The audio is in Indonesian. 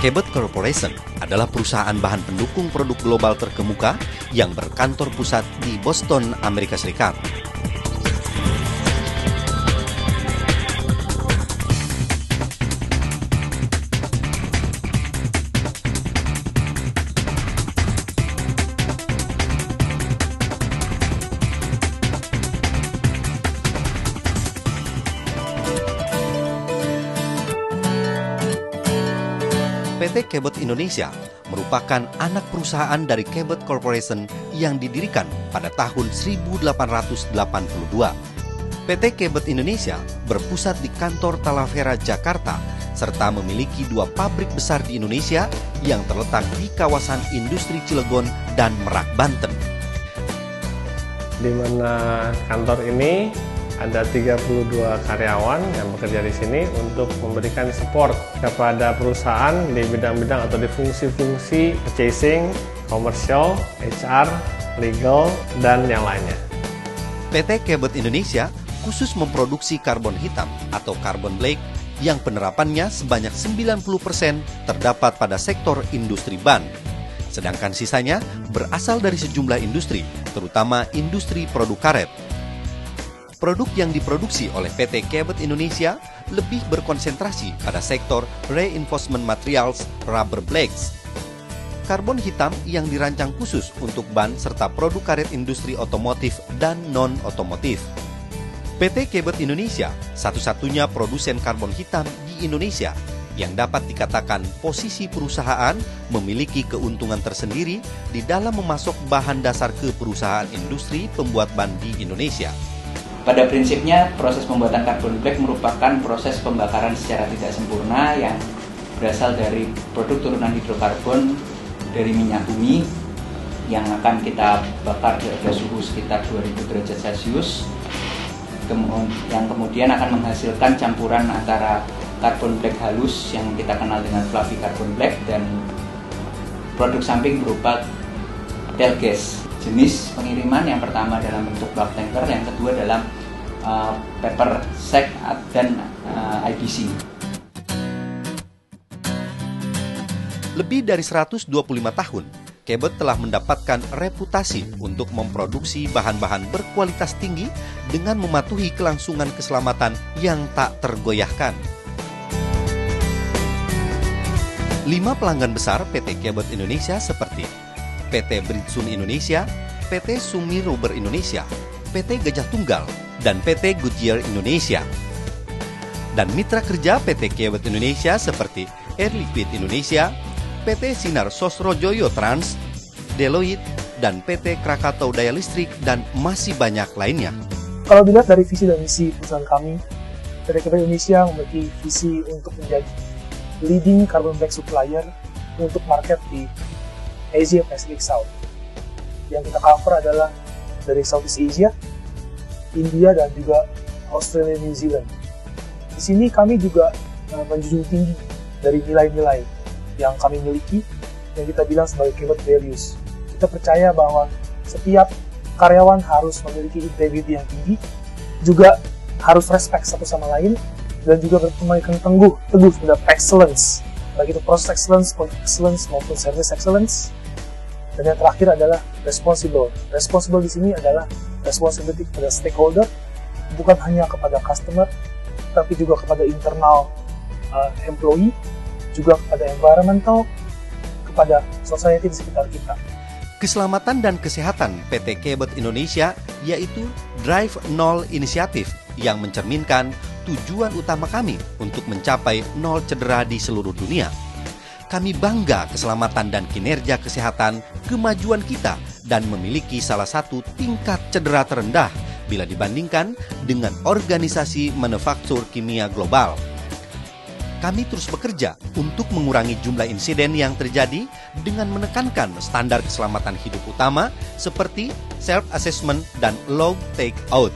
Cabot Corporation adalah perusahaan bahan pendukung produk global terkemuka yang berkantor pusat di Boston, Amerika Serikat. PT Cabot Indonesia merupakan anak perusahaan dari Cabot Corporation yang didirikan pada tahun 1882. PT Cabot Indonesia berpusat di kantor Talavera, Jakarta, serta memiliki 2 pabrik besar di Indonesia yang terletak di kawasan industri Cilegon dan Merak, Banten. Di mana kantor ini ada 32 karyawan yang bekerja di sini untuk memberikan support kepada perusahaan di bidang-bidang atau di fungsi-fungsi purchasing, commercial, HR, legal, dan yang lainnya. PT Cabot Indonesia khusus memproduksi karbon hitam atau carbon black yang penerapannya sebanyak 90% terdapat pada sektor industri ban. Sedangkan sisanya berasal dari sejumlah industri, terutama industri produk karet. Produk yang diproduksi oleh PT Cabot Indonesia lebih berkonsentrasi pada sektor reinforcement materials, rubber blacks. Karbon hitam yang dirancang khusus untuk ban serta produk karet industri otomotif dan non-otomotif. PT Cabot Indonesia satu-satunya produsen karbon hitam di Indonesia yang dapat dikatakan posisi perusahaan memiliki keuntungan tersendiri di dalam memasok bahan dasar ke perusahaan industri pembuat ban di Indonesia. Pada prinsipnya, proses pembuatan carbon black merupakan proses pembakaran secara tidak sempurna yang berasal dari produk turunan hidrokarbon dari minyak bumi yang akan kita bakar di suhu sekitar 2000 derajat Celcius, yang kemudian akan menghasilkan campuran antara carbon black halus yang kita kenal dengan fluffy carbon black dan produk samping berupa tail gas. Jenis pengiriman yang pertama dalam bentuk bulk tanker, yang kedua dalam paper sack dan IBC. Lebih dari 125 tahun, Cabot telah mendapatkan reputasi untuk memproduksi bahan-bahan berkualitas tinggi dengan mematuhi kelangsungan keselamatan yang tak tergoyahkan. 5 pelanggan besar PT Cabot Indonesia seperti PT Bridgestone Indonesia, PT Sumi Rubber Indonesia, PT Gajah Tunggal, dan PT Goodyear Indonesia. Dan mitra kerja PT Cabot Indonesia seperti Air Liquide Indonesia, PT Sinar Sosrojoyo Trans, Deloitte, dan PT Krakatau Daya Listrik, dan masih banyak lainnya. Kalau dilihat dari visi dan misi perusahaan kami, PT Cabot Indonesia memiliki visi untuk menjadi leading carbon black supplier untuk market di Asia Pacific South. Yang kita cover adalah dari Southeast Asia, India, dan juga Australia, New Zealand. Di sini kami juga menjunjung tinggi dari nilai-nilai yang kami miliki, yang kita bilang sebagai Cabot values. Kita percaya bahwa setiap karyawan harus memiliki integriti yang tinggi, juga harus respect satu sama lain, dan juga berpegang teguh terhadap excellence, baik itu process excellence, quality excellence, maupun service excellence. Dan yang terakhir adalah responsible. Responsible di sini adalah responsibility kepada stakeholder, bukan hanya kepada customer, tapi juga kepada internal employee, juga kepada environmental, kepada society di sekitar kita. Keselamatan dan kesehatan PT Cabot Indonesia yaitu Drive Nol Inisiatif yang mencerminkan tujuan utama kami untuk mencapai nol cedera di seluruh dunia. Kami bangga keselamatan dan kinerja kesehatan kemajuan kita dan memiliki salah satu tingkat cedera terendah bila dibandingkan dengan organisasi manufaktur kimia global. Kami terus bekerja untuk mengurangi jumlah insiden yang terjadi dengan menekankan standar keselamatan hidup utama seperti self-assessment dan log take-out.